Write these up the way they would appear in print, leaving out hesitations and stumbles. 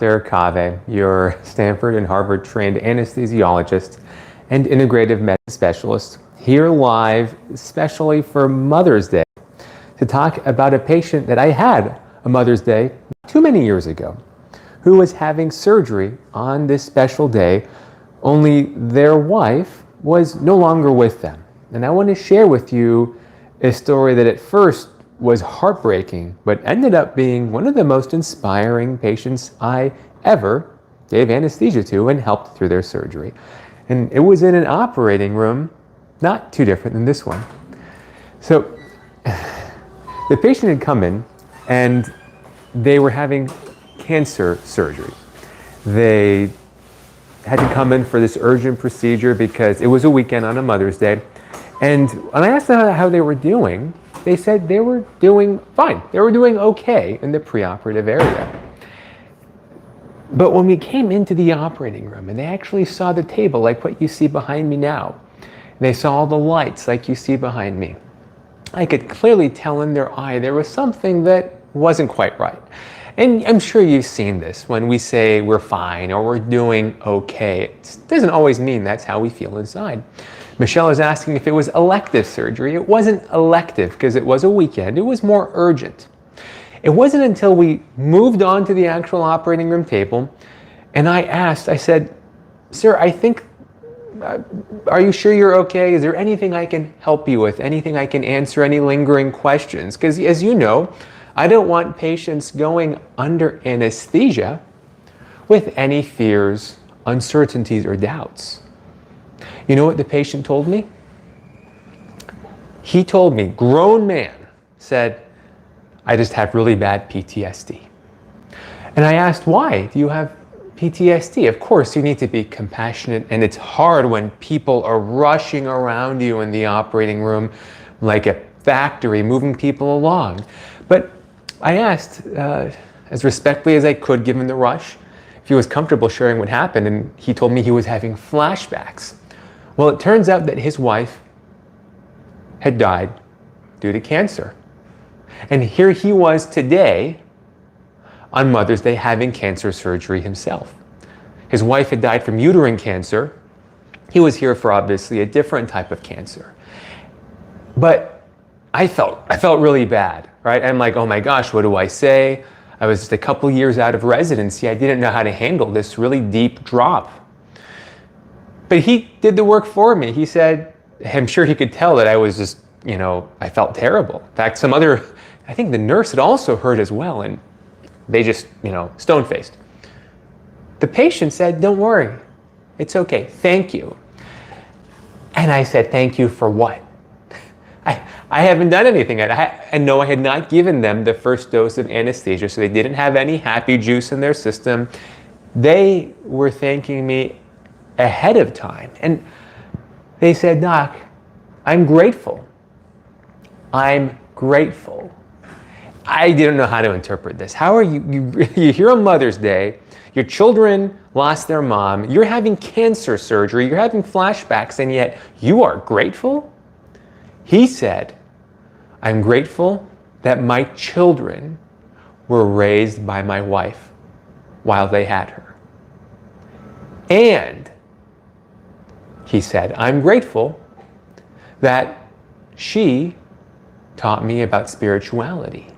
Dr. Cave, your Stanford and Harvard trained anesthesiologist and integrative medicine specialist, here live especially for Mother's Day to talk about a patient that I had a Mother's Day not too many years ago who was having surgery on this special day, only their wife was no longer with them. And I want to share with you a story that at first was heartbreaking, but ended up being one of the most inspiring patients I ever gave anesthesia to and helped through their surgery. And it was in an operating room, not too different than this one. So the patient had come in and they were having cancer surgery. They had to come in for this urgent procedure because it was a weekend on a Mother's Day. And when I asked them how they were doing, they said they were doing fine. They were doing okay in the preoperative area. But when we came into the operating room and they actually saw the table like what you see behind me now, and they saw all the lights like you see behind me, I could clearly tell in their eye there was something that wasn't quite right. And I'm sure you've seen this when we say we're fine or we're doing okay. It doesn't always mean that's how we feel inside. Michelle is asking if it was elective surgery. It wasn't elective because it was a weekend. It was more urgent. It wasn't until we moved on to the actual operating room table and I said, sir, I think, are you sure you're okay? Is there anything I can help you with? Anything I can answer? Any lingering questions? Because as you know, I don't want patients going under anesthesia with any fears, uncertainties, or doubts. You know what the patient told me? He told me, grown man, said, I just have really bad PTSD. And I asked, why do you have PTSD? Of course, you need to be compassionate, and it's hard when people are rushing around you in the operating room like a factory, moving people along. But I asked, as respectfully as I could, given the rush, if he was comfortable sharing what happened, and he told me he was having flashbacks. Well, it turns out that his wife had died due to cancer. And here he was today on Mother's Day having cancer surgery himself. His wife had died from uterine cancer. He was here for obviously a different type of cancer. But I felt really bad, right? I'm like, oh my gosh, what do I say? I was just a couple years out of residency. I didn't know how to handle this really deep drop. But he did the work for me. He said, I'm sure he could tell that I was just, I felt terrible. In fact, I think the nurse had also heard as well, and they just, stone-faced. The patient said, don't worry, it's okay, thank you. And I said, thank you for what? I haven't done anything. I know I had not given them the first dose of anesthesia, so they didn't have any happy juice in their system. They were thanking me ahead of time. And they said, Doc, I'm grateful. I'm grateful. I didn't know how to interpret this. How are you're here on Mother's Day, your children lost their mom, you're having cancer surgery, you're having flashbacks, and yet you are grateful? He said, I'm grateful that my children were raised by my wife while they had her. And he said, I'm grateful that she taught me about spirituality.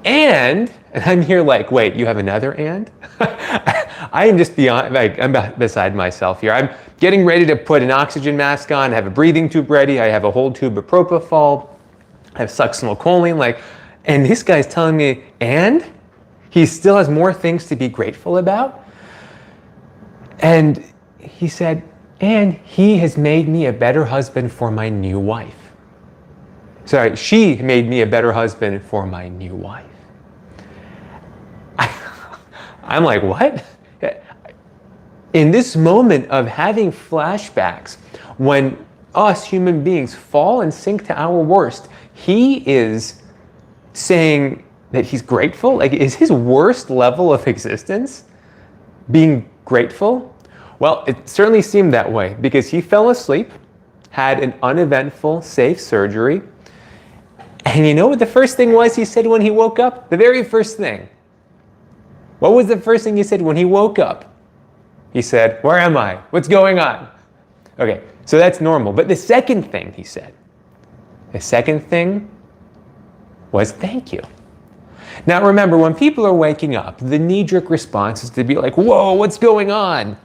And I'm here like, wait, you have another and? I am just beyond, I'm beside myself here. I'm getting ready to put an oxygen mask on, I have a breathing tube ready, I have a whole tube of propofol, I have succinylcholine, and this guy's telling me, and? He still has more things to be grateful about? And he said, and he has made me a better husband for my new wife. Sorry, she made me a better husband for my new wife. I'm like, what? In this moment of having flashbacks, when us human beings fall and sink to our worst, he is saying that he's grateful? Is his worst level of existence being grateful? Well, it certainly seemed that way because he fell asleep, had an uneventful, safe surgery. And you know what the first thing was he said when he woke up? The very first thing. What was the first thing he said when he woke up? He said, where am I? What's going on? Okay, so that's normal. But the second thing he said, the second thing was thank you. Now remember, when people are waking up, the knee-jerk response is to be like, whoa, what's going on?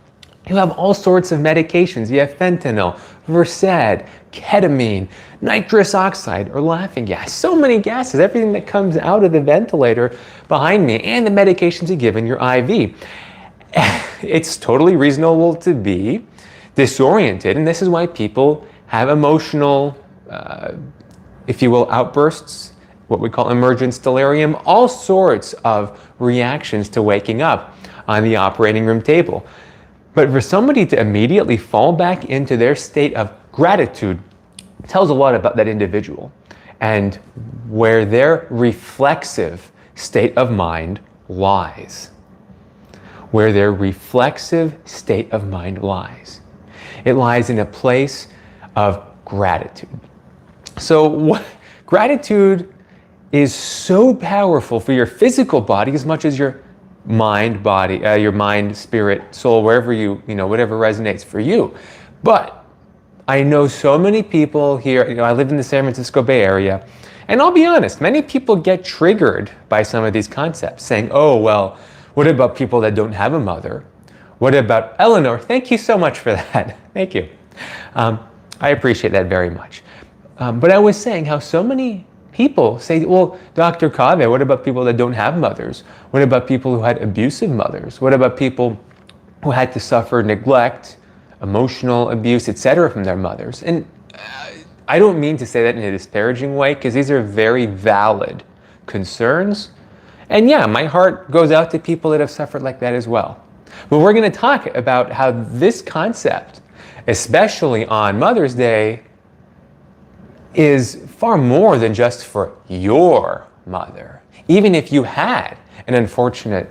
You have all sorts of medications. You have fentanyl, Versed, ketamine, nitrous oxide, or laughing gas. So many gases, everything that comes out of the ventilator behind me, and the medications you give in your IV. It's totally reasonable to be disoriented, and this is why people have emotional, if you will, outbursts, what we call emergence delirium, all sorts of reactions to waking up on the operating room table. But for somebody to immediately fall back into their state of gratitude tells a lot about that individual and where their reflexive state of mind lies. Where their reflexive state of mind lies. It lies in a place of gratitude. So gratitude is so powerful for your physical body as much as your mind, body, your mind, spirit, soul, wherever whatever resonates for you. But I know so many people here, I live in the San Francisco Bay Area, and I'll be honest, many people get triggered by some of these concepts, saying, oh, well, what about people that don't have a mother? What about Eleanor? Thank you so much for that. Thank you. I appreciate that very much. But I was saying how so many people say, well, Dr. Kaveh, what about people that don't have mothers? What about people who had abusive mothers? What about people who had to suffer neglect, emotional abuse, etc. from their mothers? And I don't mean to say that in a disparaging way, because these are very valid concerns. And yeah, my heart goes out to people that have suffered like that as well. But we're going to talk about how this concept, especially on Mother's Day, is far more than just for your mother. Even if you had an unfortunate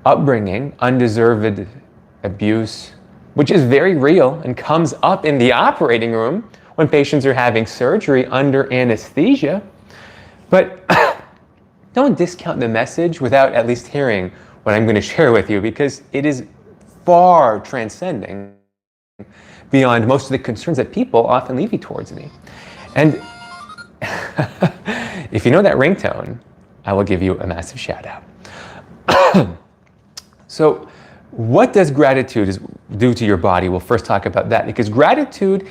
upbringing, undeserved abuse, which is very real and comes up in the operating room when patients are having surgery under anesthesia. But don't discount the message without at least hearing what I'm going to share with you, because it is far transcending beyond most of the concerns that people often leave towards me. And if you know that ringtone, I will give you a massive shout out. So what does gratitude do to your body? We'll first talk about that, because gratitude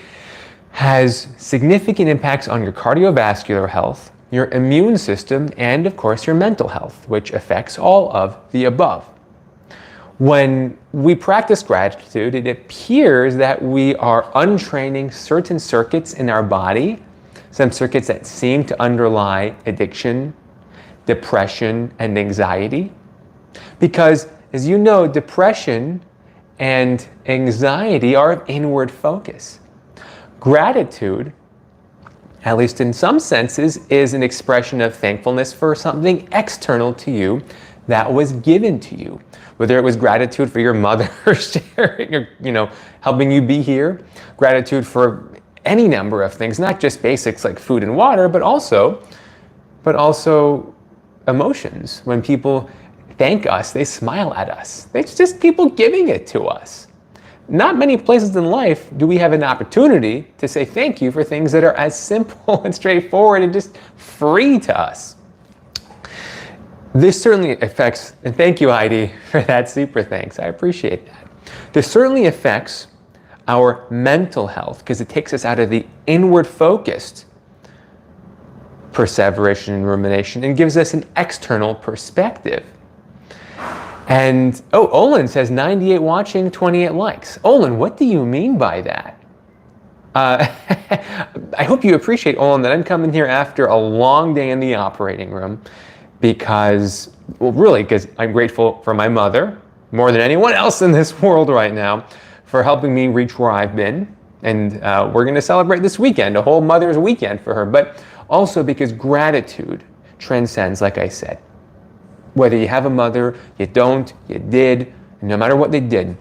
has significant impacts on your cardiovascular health, your immune system, and of course your mental health, which affects all of the above. When we practice gratitude, it appears that we are untraining certain circuits in our body, some circuits that seem to underlie addiction, depression, and anxiety. Because, as you know, depression and anxiety are of inward focus. Gratitude, at least in some senses, is an expression of thankfulness for something external to you that was given to you. Whether it was gratitude for your mother sharing or, helping you be here, gratitude for any number of things, not just basics like food and water, but also emotions. When people thank us, they smile at us. It's just people giving it to us. Not many places in life do we have an opportunity to say thank you for things that are as simple and straightforward and just free to us. This certainly affects, and thank you, Heidi, for that super thanks. I appreciate that. This certainly affects our mental health, because it takes us out of the inward focused perseveration and rumination and gives us an external perspective. And, Olin says 98 watching, 28 likes. Olin, what do you mean by that? I hope you appreciate, Olin, that I'm coming here after a long day in the operating room because I'm grateful for my mother more than anyone else in this world right now for helping me reach where I've been. And we're going to celebrate this weekend, a whole Mother's Weekend for her, but also because gratitude transcends, like I said. Whether you have a mother, you don't, you did, no matter what they did.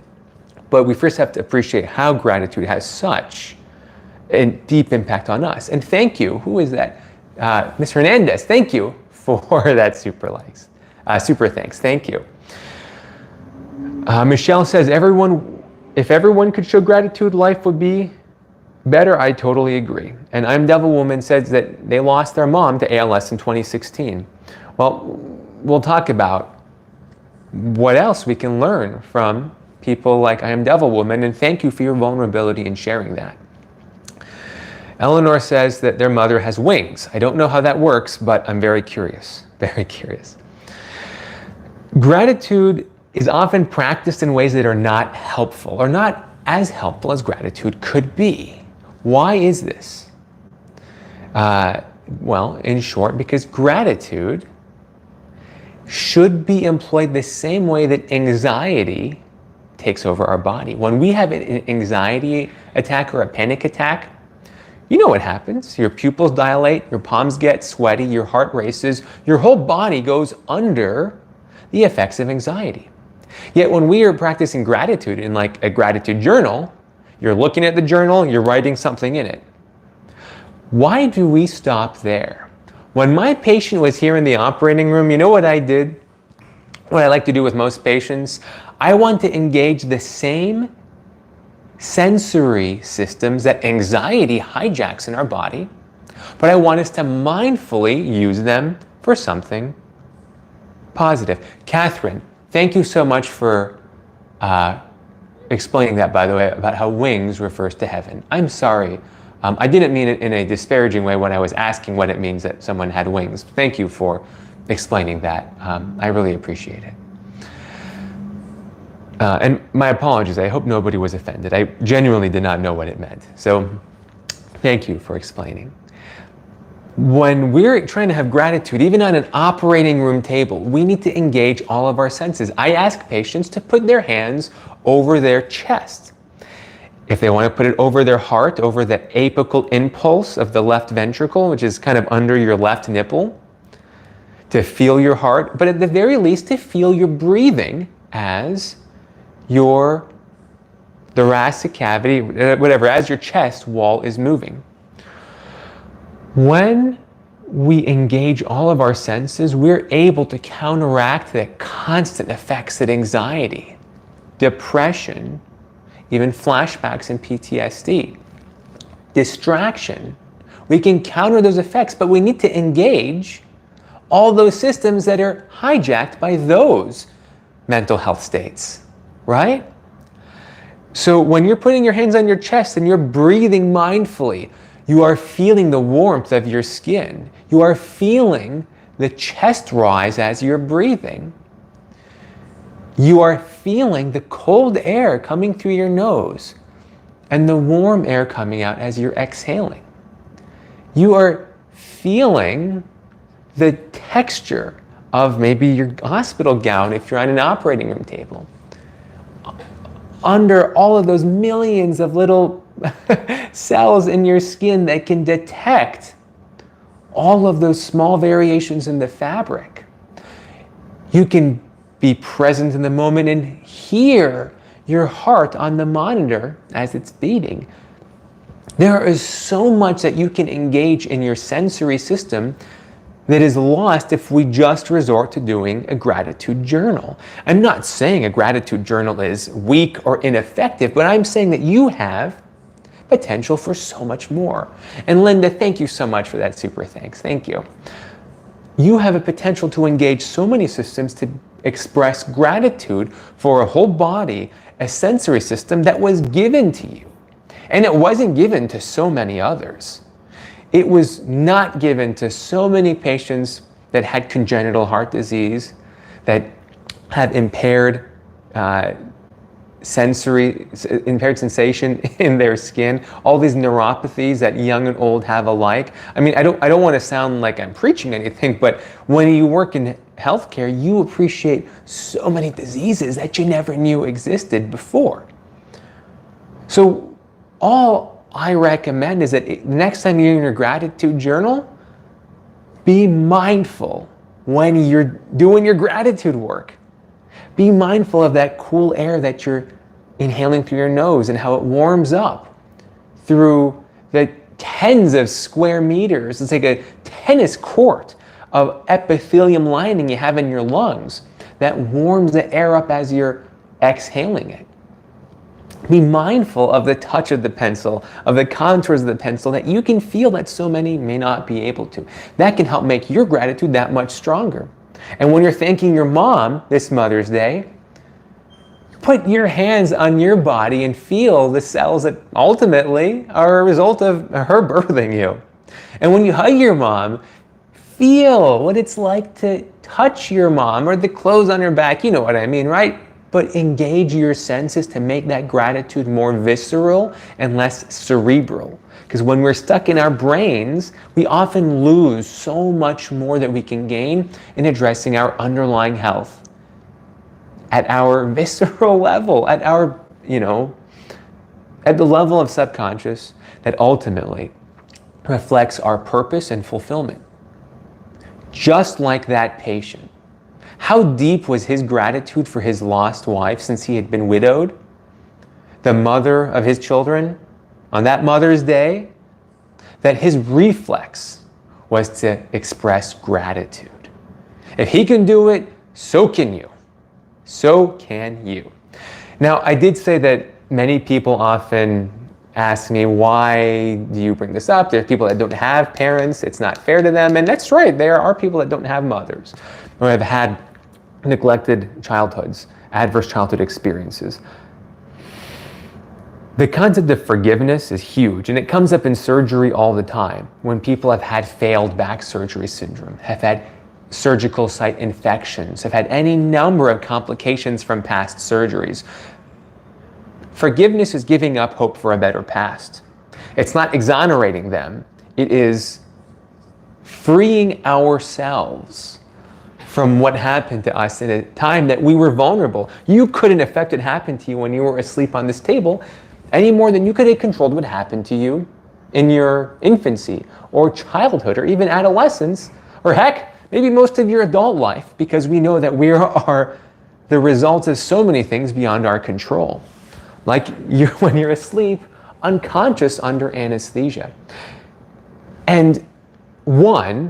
But we first have to appreciate how gratitude has such a deep impact on us. And thank you. Who is that? Ms. Hernandez, thank you for that super thanks. Thank you. Michelle says, if everyone could show gratitude, life would be better. I totally agree. And I'm Devil Woman says that they lost their mom to ALS in 2016. Well, we'll talk about what else we can learn from people like I Am Devil Woman, and thank you for your vulnerability in sharing that. Eleanor says that their mother has wings. I don't know how that works, but I'm very curious, very curious. Gratitude is often practiced in ways that are not helpful or not as helpful as gratitude could be. Why is this? Well, in short, because gratitude should be employed the same way that anxiety takes over our body. When we have an anxiety attack or a panic attack, you know what happens. Your pupils dilate, your palms get sweaty, your heart races, your whole body goes under the effects of anxiety. Yet when we are practicing gratitude in like a gratitude journal, you're looking at the journal, you're writing something in it. Why do we stop there? When my patient was here in the operating room, you know what I did? What I like to do with most patients? I want to engage the same sensory systems that anxiety hijacks in our body, but I want us to mindfully use them for something positive. Catherine, thank you so much for explaining that, by the way, about how wings refers to heaven. I'm sorry. I didn't mean it in a disparaging way when I was asking what it means that someone had wings. Thank you for explaining that. I really appreciate it. And my apologies. I hope nobody was offended. I genuinely did not know what it meant. So thank you for explaining. When we're trying to have gratitude, even on an operating room table, we need to engage all of our senses. I ask patients to put their hands over their chest. If they want to put it over their heart, over the apical impulse of the left ventricle, which is kind of under your left nipple, to feel your heart, but at the very least to feel your breathing as your thoracic cavity, whatever, as your chest wall is moving. When we engage all of our senses, we're able to counteract the constant effects that anxiety, depression, even flashbacks and PTSD, distraction, we can counter those effects, but we need to engage all those systems that are hijacked by those mental health states, right? So when you're putting your hands on your chest and you're breathing mindfully, you are feeling the warmth of your skin. You are feeling the chest rise as you're breathing. You are feeling the cold air coming through your nose and the warm air coming out as you're exhaling. You are feeling the texture of maybe your hospital gown if you're on an operating room table. Under all of those millions of little cells in your skin that can detect all of those small variations in the fabric. You can be present in the moment and hear your heart on the monitor as it's beating. There is so much that you can engage in your sensory system that is lost if we just resort to doing a gratitude journal. I'm not saying a gratitude journal is weak or ineffective, but I'm saying that you have potential for so much more. And Linda, thank you so much for that super thanks. Thank you. You have a potential to engage so many systems to express gratitude for a whole body, a sensory system that was given to you. And it wasn't given to so many others. It was not given to so many patients that had congenital heart disease, that had impaired sensation in their skin, all these neuropathies that young and old have alike. I mean, I don't want to sound like I'm preaching anything, but when you work in healthcare, you appreciate so many diseases that you never knew existed before. So all I recommend is that next time you're in your gratitude journal, be mindful when you're doing your gratitude work. Be mindful of that cool air that you're inhaling through your nose and how it warms up through the tens of square meters. It's like a tennis court of epithelium lining you have in your lungs that warms the air up as you're exhaling it. Be mindful of the touch of the pencil, of the contours of the pencil that you can feel that so many may not be able to. That can help make your gratitude that much stronger. And when you're thanking your mom this Mother's Day, put your hands on your body and feel the cells that ultimately are a result of her birthing you. And when you hug your mom, feel what it's like to touch your mom or the clothes on her back. You know what I mean, right? But engage your senses to make that gratitude more visceral and less cerebral. Because when we're stuck in our brains, we often lose so much more that we can gain in addressing our underlying health at our visceral level, at our, at the level of subconscious that ultimately reflects our purpose and fulfillment. Just like that patient. How deep was his gratitude for his lost wife since he had been widowed? The mother of his children, on that Mother's Day, that his reflex was to express gratitude. If he can do it, so can you. So can you. Now, I did say that many people often ask me, why do you bring this up? There's people that don't have parents, it's not fair to them, and that's right, there are people that don't have mothers or have had neglected childhoods, adverse childhood experiences. The concept of forgiveness is huge, and it comes up in surgery all the time when people have had failed back surgery syndrome, have had surgical site infections, have had any number of complications from past surgeries. Forgiveness is giving up hope for a better past. It's not exonerating them. It is freeing ourselves from what happened to us at a time that we were vulnerable. You couldn't affect what happened to you when you were asleep on this table any more than you could have controlled what happened to you in your infancy or childhood or even adolescence, or heck, maybe most of your adult life, because we know that we are the results of so many things beyond our control. Like when you're asleep, unconscious under anesthesia. And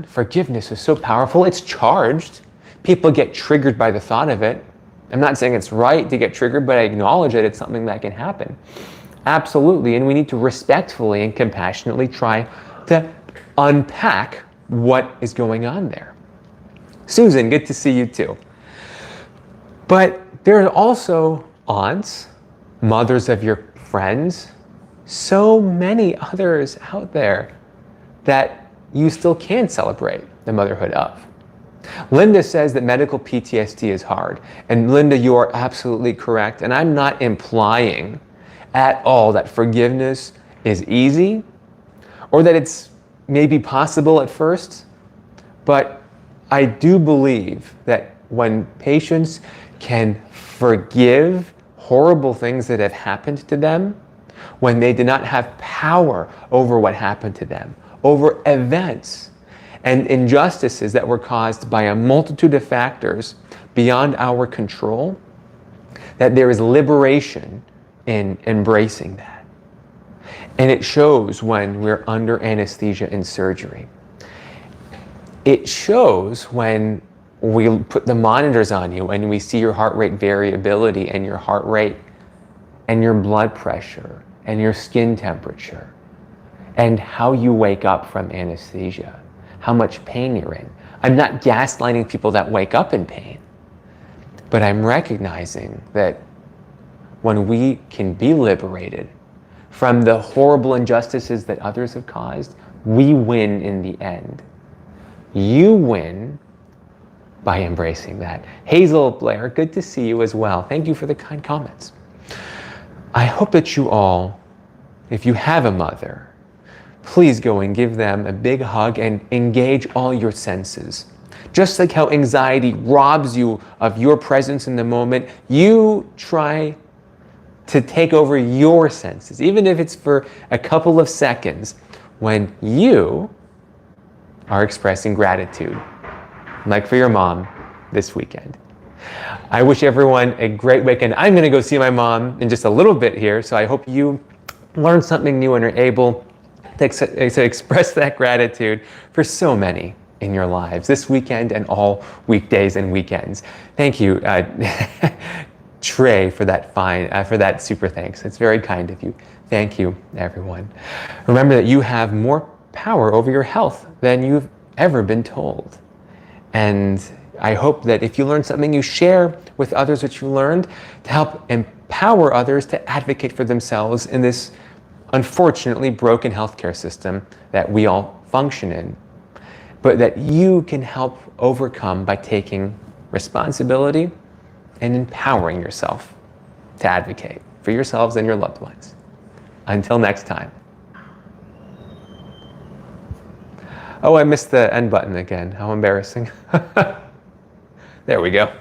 forgiveness is so powerful, it's charged. People get triggered by the thought of it. I'm not saying it's right to get triggered, but I acknowledge that it's something that can happen. Absolutely, and we need to respectfully and compassionately try to unpack what is going on there. Susan, good to see you too. But there are also aunts, mothers of your friends, so many others out there that you still can celebrate the motherhood of. Linda says that medical PTSD is hard. And Linda, you are absolutely correct. And I'm not implying at all that forgiveness is easy or that it's maybe possible at first. But I do believe that when patients can forgive horrible things that have happened to them, when they do not have power over what happened to them, over events and injustices that were caused by a multitude of factors beyond our control, that there is liberation in embracing that. And it shows when we're under anesthesia in surgery. It shows when we put the monitors on you and we see your heart rate variability and your heart rate and your blood pressure and your skin temperature and how you wake up from anesthesia, how much pain you're in. I'm not gaslighting people that wake up in pain, but I'm recognizing that when we can be liberated from the horrible injustices that others have caused, we win in the end. You win by embracing that. Hazel Blair, good to see you as well. Thank you for the kind comments. I hope that you all, if you have a mother, please go and give them a big hug and engage all your senses. Just like how anxiety robs you of your presence in the moment, you try to take over your senses, even if it's for a couple of seconds, when you are expressing gratitude, like for your mom this weekend. I wish everyone a great weekend. I'm going to go see my mom in just a little bit here, so I hope you learn something new and are able to express that gratitude for so many in your lives this weekend and all weekdays and weekends. Thank you. Trey for that super thanks. It's very kind of you. Thank you, everyone. Remember that you have more power over your health than you've ever been told. And I hope that if you learn something, you share with others what you learned to help empower others to advocate for themselves in this unfortunately broken healthcare system that we all function in, but that you can help overcome by taking responsibility and empowering yourself to advocate for yourselves and your loved ones. Until next time. Oh, I missed the end button again. How embarrassing. There we go.